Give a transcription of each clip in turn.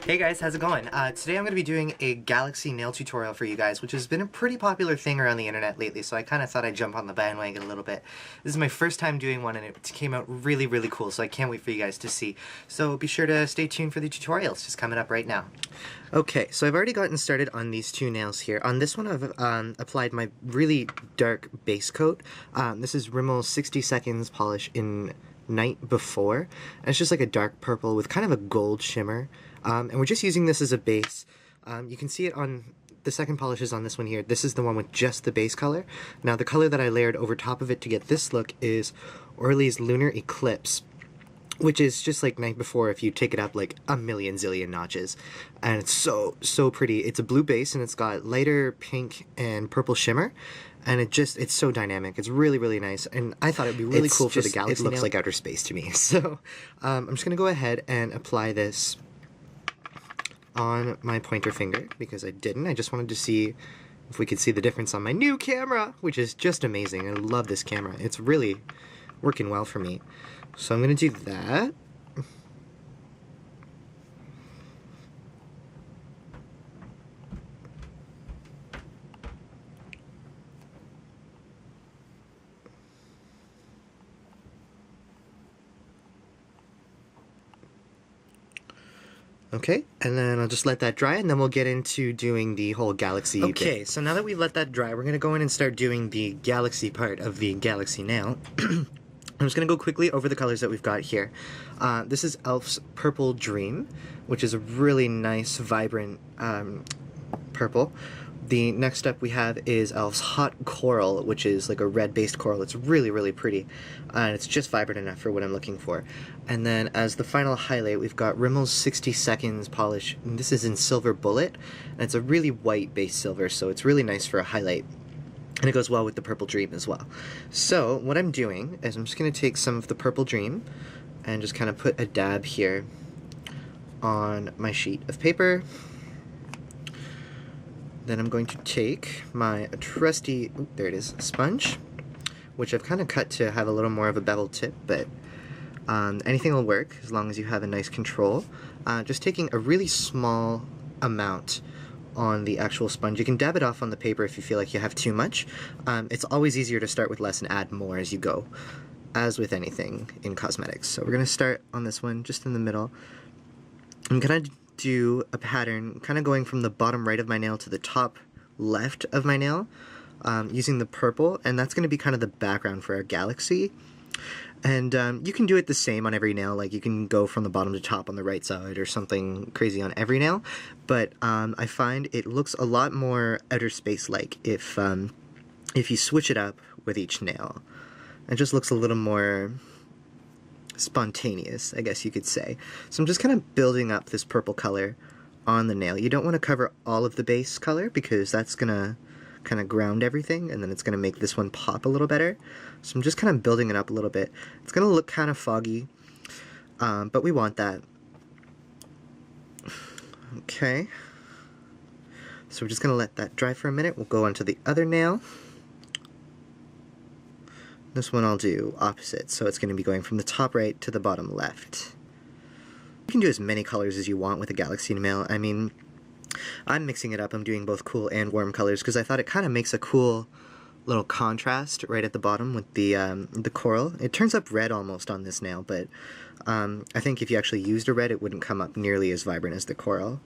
Hey guys, how's it going? Today I'm going to be doing a Galaxy nail tutorial for you guys, which has been a pretty popular thing around the internet lately, so I kind of thought I'd jump on the bandwagon a little bit. This is my first time doing one, and it came out really, really cool, so I can't wait for you guys to see. So be sure to stay tuned for the tutorial. It's just coming up right now. Okay, so I've already gotten started on these two nails here. On this one, I've applied my really dark base coat. This is Rimmel 60 Seconds Polish in Night Before, and it's just like a dark purple with kind of a gold shimmer. And we're just using this as a base. You can see it on the second polish is on this one here. This is the one with just the base color. Now the color that I layered over top of it to get this look is Orly's Lunar Eclipse, which is just like Night Before if you take it up like a million zillion notches. And it's so pretty. It's a blue base and it's got lighter pink and purple shimmer. And it's so dynamic. It's really, really nice. And I thought it'd be really cool for the Galaxy nail. It looks like outer space to me. So I'm just going to go ahead and apply this on my pointer finger because I didn't. I just wanted to see if we could see the difference on my new camera, which is just amazing. I love this camera. It's really working well for me. So I'm going to do that. Okay, and then I'll just let that dry, and then we'll get into doing the whole Galaxy bit. So now that we've let that dry, we're going to go in and start doing the Galaxy part of the Galaxy nail. I'm just going to go quickly over the colors that we've got here. This is e.l.f.'s Purple Dream, which is a really nice, vibrant purple. The next up we have is e.l.f.'s Hot Coral, which is like a red-based coral. It's really, really pretty, and it's just vibrant enough for what I'm looking for. And then as the final highlight, we've got Rimmel's 60 Seconds Polish. And this is in Silver Bullet, and it's a really white base silver, so it's really nice for a highlight. And it goes well with the Purple Dream as well. So what I'm doing is I'm just going to take some of the Purple Dream and just kind of put a dab here on my sheet of paper. Then I'm going to take my trusty, there it is, sponge, which I've kind of cut to have a little more of a beveled tip, but anything will work as long as you have a nice control. Just taking a really small amount on the actual sponge. You can dab it off on the paper if you feel like you have too much. It's always easier to start with less and add more as you go, as with anything in cosmetics. So we're going to start on this one, just in the middle. I'm going to do a pattern kind of going from the bottom right of my nail to the top left of my nail using the purple, and that's going to be kind of the background for our Galaxy. And you can do it the same on every nail, like you can go from the bottom to top on the right side or something crazy on every nail, but I find it looks a lot more outer space-like if you switch it up with each nail. It just looks a little more spontaneous, I guess you could say. So I'm just kind of building up this purple color on the nail. You don't want to cover all of the base color because that's going to kind of ground everything, and then it's going to make this one pop a little better. So I'm just kind of building it up a little bit. It's going to look kind of foggy, but we want that. Okay. So we're just going to let that dry for a minute. We'll go on to the other nail. This one I'll do opposite, so it's going to be going from the top right to the bottom left. You can do as many colors as you want with a Galaxy nail. I mean, I'm mixing it up. I'm doing both cool and warm colors because I thought it kind of makes a cool little contrast right at the bottom with the coral. It turns up red almost on this nail, but I think if you actually used a red, it wouldn't come up nearly as vibrant as the coral.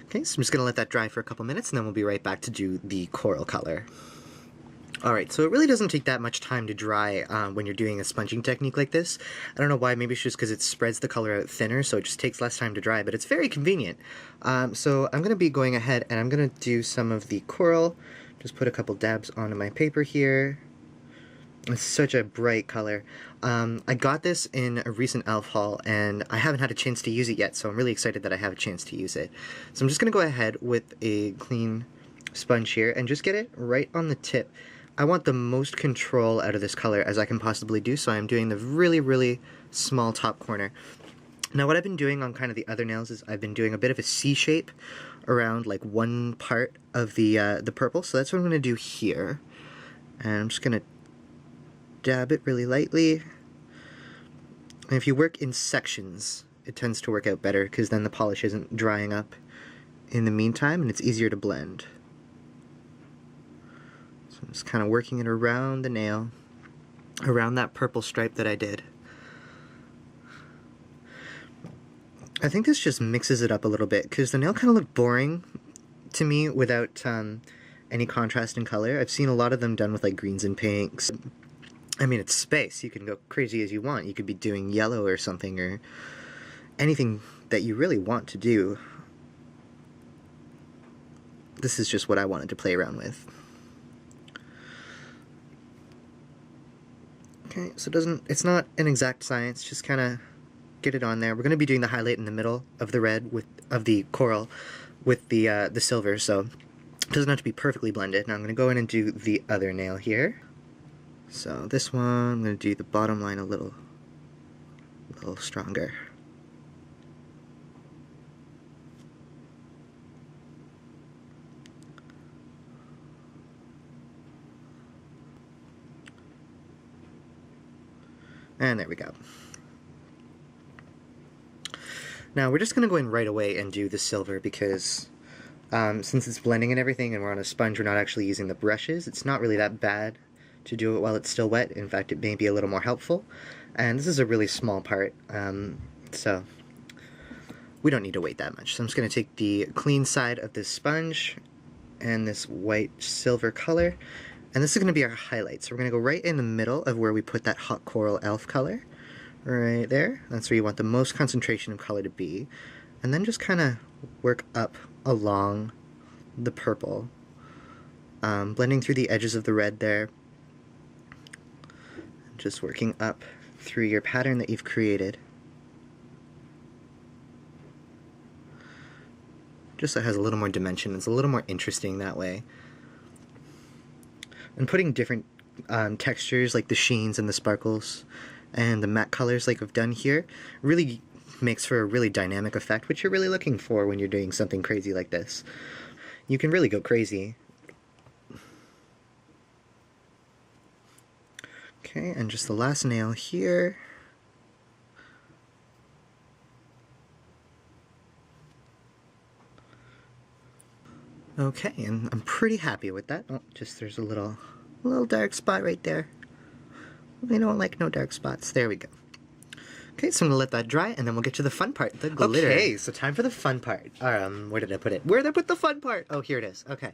Okay, so I'm just going to let that dry for a couple minutes, and then we'll be right back to do the coral color. Alright, so it really doesn't take that much time to dry when you're doing a sponging technique like this. I don't know why, maybe it's just because it spreads the color out thinner, so it just takes less time to dry, but it's very convenient. So I'm going to be going ahead and I'm going to do some of the coral. Just put a couple dabs onto my paper here. It's such a bright color. I got this in a recent e.l.f. haul, and I haven't had a chance to use it yet, so I'm really excited that I have a chance to use it. So I'm just going to go ahead with a clean sponge here and just get it right on the tip. I want the most control out of this color as I can possibly do, so I'm doing the really, really small top corner. Now what I've been doing on kind of the other nails is I've been doing a bit of a C shape around like one part of the purple, so that's what I'm going to do here. And I'm just going to dab it really lightly And if you work in sections, it tends to work out better because then the polish isn't drying up in the meantime and it's easier to blend. So I'm just kind of working it around the nail, around that purple stripe that I did. I think this just mixes it up a little bit because the nail kind of looked boring to me without any contrast in color. I've seen a lot of them done with like greens and pinks. I mean, it's space. You can go crazy as you want. You could be doing yellow or something, or anything that you really want to do. This is just what I wanted to play around with. Okay, so it's not an exact science, just kind of get it on there. We're going to be doing the highlight in the middle of the red of the coral with the silver, so it doesn't have to be perfectly blended. Now I'm going to go in and do the other nail here. So this one, I'm going to do the bottom line a little stronger. And there we go. Now we're just going to go in right away and do the silver because since it's blending and everything and we're on a sponge, we're not actually using the brushes. It's not really that bad to do it while it's still wet. In fact, it may be a little more helpful. And this is a really small part, so we don't need to wait that much. So I'm just going to take the clean side of this sponge and this white silver color, and this is going to be our highlight. So we're going to go right in the middle of where we put that hot coral elf color. Right there. That's where you want the most concentration of color to be. And then just kind of work up along the purple, blending through the edges of the red there. Just working up through your pattern that you've created. Just so it has a little more dimension. It's a little more interesting that way. And putting different textures like the sheens and the sparkles and the matte colors like I've done here really makes for a really dynamic effect, which you're really looking for when you're doing something crazy like this. You can really go crazy. Okay, and just the last nail here. Okay, and I'm pretty happy with that. Oh, just there's a little dark spot right there. We don't like no dark spots. There we go. Okay, so I'm gonna let that dry, and then we'll get to the fun part, the glitter. Okay, so time for the fun part. Where did I put it? Where did I put the fun part? Oh, here it is. Okay.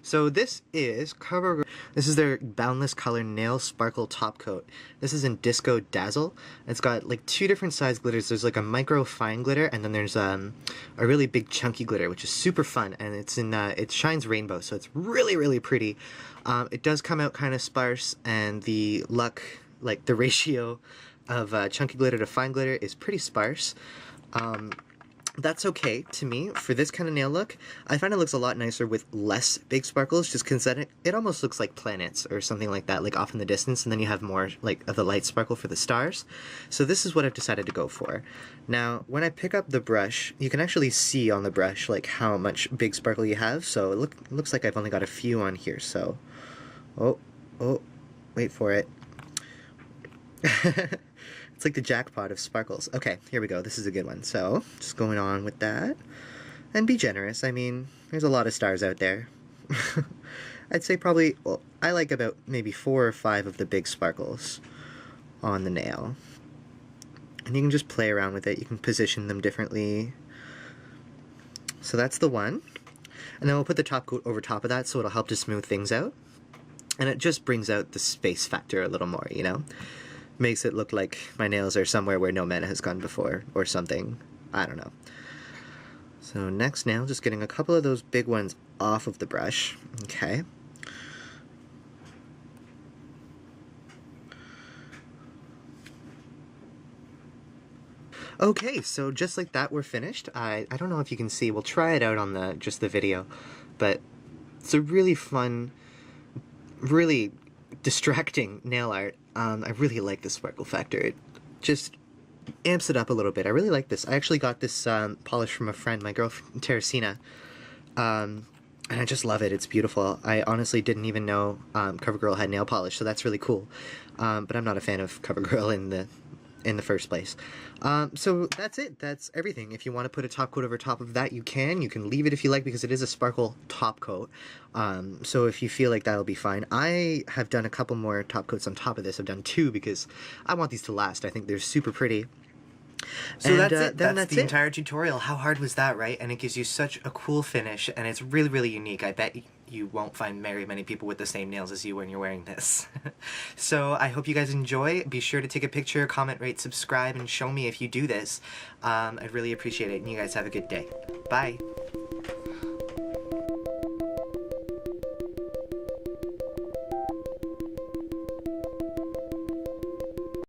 So this is CoverGirl. This is their Boundless Color Nail Sparkle Top Coat. This is in Disco Dazzle. It's got like 2 different size glitters. There's like a micro fine glitter, and then there's a really big chunky glitter, which is super fun, and it's in it shines rainbow, so it's really, really pretty. It does come out kind of sparse, and the luck, like the ratio of chunky glitter to fine glitter is pretty sparse. That's okay to me for this kind of nail look. I find it looks a lot nicer with less big sparkles, just because then it almost looks like planets or something like that, like off in the distance, and then you have more like of the light sparkle for the stars. So this is what I've decided to go for. Now, when I pick up the brush, you can actually see on the brush like how much big sparkle you have. So it looks like I've only got a few on here. So, oh, wait for it. It's like the jackpot of sparkles. Okay, here we go. This is a good one. So, just going on with that. And be generous. I mean, there's a lot of stars out there. I'd say probably, well, I like about maybe 4 or 5 of the big sparkles on the nail. And you can just play around with it. You can position them differently. So that's the one. And then we'll put the top coat over top of that so it'll help to smooth things out. And it just brings out the space factor a little more, you know? Makes it look like my nails are somewhere where no man has gone before, or something. I don't know. So next nail, just getting a couple of those big ones off of the brush. Okay. Okay, so just like that, we're finished. I don't know if you can see. We'll try it out on just the video, but it's a really fun, really distracting nail art. I really like the sparkle factor. It just amps it up a little bit. I really like this. I actually got this polish from a friend, my girlfriend, Teresina, and I just love it. It's beautiful. I honestly didn't even know CoverGirl had nail polish, so that's really cool. But I'm not a fan of CoverGirl in the first place. So that's it. That's everything. If you want to put a top coat over top of that, you can. You can leave it if you like, because it is a sparkle top coat. So if you feel like that'll be fine. I have done a couple more top coats on top of this. I've done 2 because I want these to last. I think they're super pretty. So And, that's it. That's the it. entire tutorial. How hard was that, right? And it gives you such a cool finish, and it's really, really unique. I bet you won't find very many people with the same nails as you when you're wearing this. So I hope you guys enjoy. Be sure to take a picture, comment, rate, subscribe, and show me if you do this. I'd really appreciate it, and you guys have a good day. Bye!